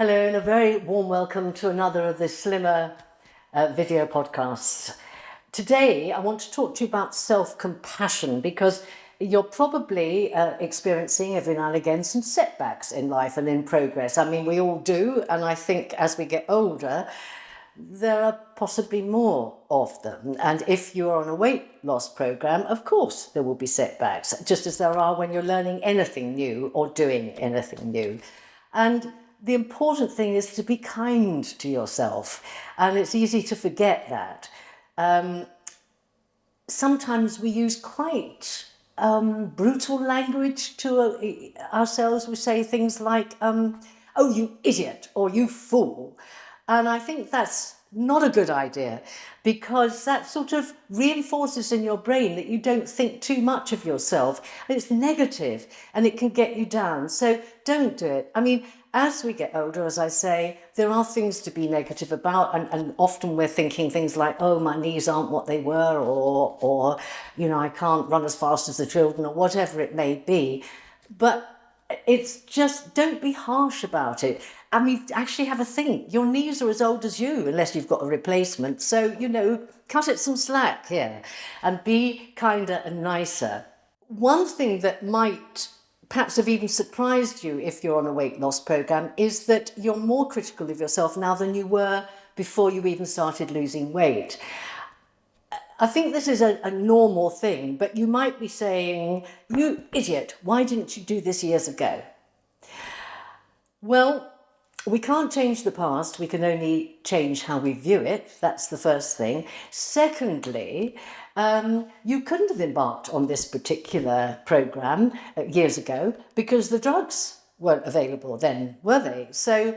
Hello, and a very warm welcome to another of the Slimmr video podcasts. Today, I want to talk to you about self-compassion because you're probably experiencing every now and again some setbacks in life and in progress. I mean, we all do, and I think as we get older, there are possibly more of them. And if you're on a weight loss program, of course, there will be setbacks, just as there are when you're learning anything new or doing anything new. And the important thing is to be kind to yourself, and it's easy to forget that. Sometimes we use quite brutal language to ourselves. We say things like, oh, you idiot, or you fool. And I think that's not a good idea, because that sort of reinforces in your brain that you don't think too much of yourself. It's negative and it can get you down. So don't do it. I mean, as we get older, as I say, there are things to be negative about, and often we're thinking things like, oh, my knees aren't what they were, or I can't run as fast as the children, or whatever it may be. But it's just, don't be harsh about it. I mean, actually have a think. Your knees are as old as you, unless you've got a replacement. So, cut it some slack here and be kinder and nicer. One thing that might perhaps have even surprised you if you're on a weight loss program is that you're more critical of yourself now than you were before you even started losing weight. I think this is a normal thing, but you might be saying, you idiot, why didn't you do this years ago? Well, we can't change the past, we can only change how we view it. That's the first thing. Secondly, you couldn't have embarked on this particular program years ago because the drugs weren't available then, were they? So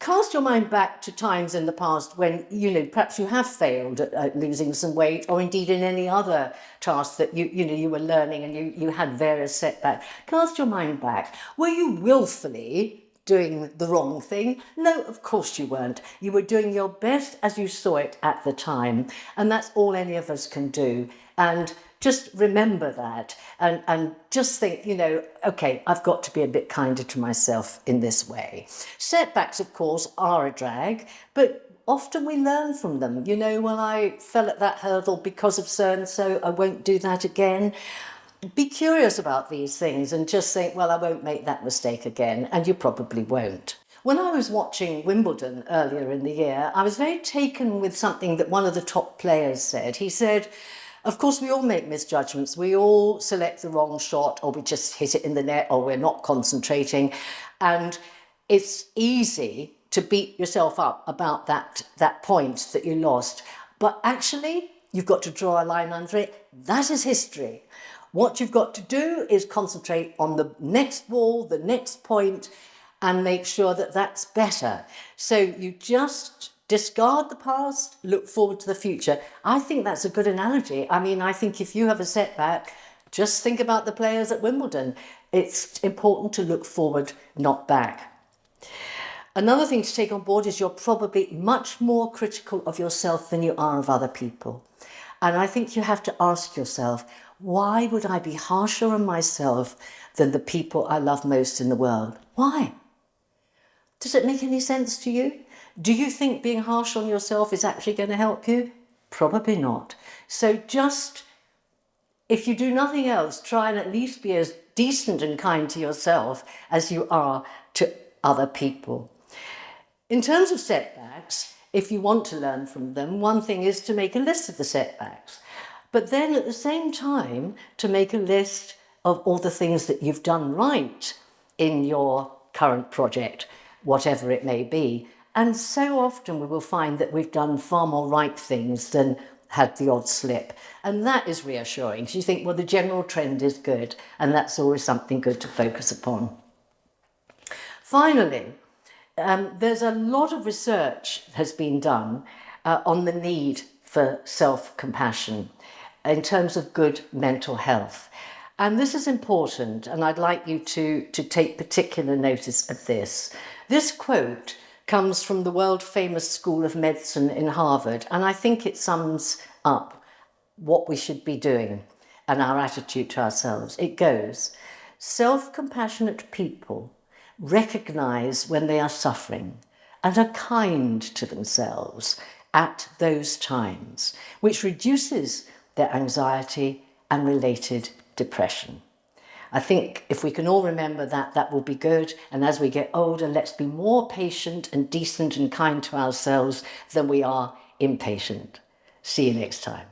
cast your mind back to times in the past when, perhaps you have failed at losing some weight, or indeed in any other task that you were learning and you had various setbacks. Cast your mind back. Were you willfully doing the wrong thing? No, of course you weren't. You were doing your best as you saw it at the time. And that's all any of us can do. And just remember that and just think, okay, I've got to be a bit kinder to myself in this way. Setbacks, of course, are a drag, but often we learn from them. Well, I fell at that hurdle because of so-and-so, I won't do that again. Be curious about these things and just think, well, I won't make that mistake again, and you probably won't. When I was watching Wimbledon earlier in the year, I was very taken with something that one of the top players said. He said, of course, we all make misjudgments. We all select the wrong shot, or we just hit it in the net, or we're not concentrating. And it's easy to beat yourself up about that point that you lost. But actually, you've got to draw a line under it. That is history. What you've got to do is concentrate on the next ball, the next point, and make sure that that's better. So you just discard the past, look forward to the future. I think that's a good analogy. I mean, I think if you have a setback, just think about the players at Wimbledon. It's important to look forward, not back. Another thing to take on board is you're probably much more critical of yourself than you are of other people. And I think you have to ask yourself, why would I be harsher on myself than the people I love most in the world? Why? Does it make any sense to you? Do you think being harsh on yourself is actually going to help you? Probably not. So just, if you do nothing else, try and at least be as decent and kind to yourself as you are to other people. In terms of setbacks, if you want to learn from them, one thing is to make a list of the setbacks. But then at the same time, to make a list of all the things that you've done right in your current project, whatever it may be. And so often we will find that we've done far more right things than had the odd slip. And that is reassuring. So you think, well, the general trend is good, and that's always something good to focus upon. Finally, there's a lot of research has been done on the need for self-compassion in terms of good mental health. And this is important, and I'd like you to take particular notice of this. This quote comes from the world-famous School of Medicine in Harvard, and I think it sums up what we should be doing and our attitude to ourselves. It goes, self-compassionate people recognise when they are suffering and are kind to themselves at those times, which reduces their anxiety and related depression. I think if we can all remember that, that will be good. And as we get older, let's be more patient and decent and kind to ourselves than we are impatient. See you next time.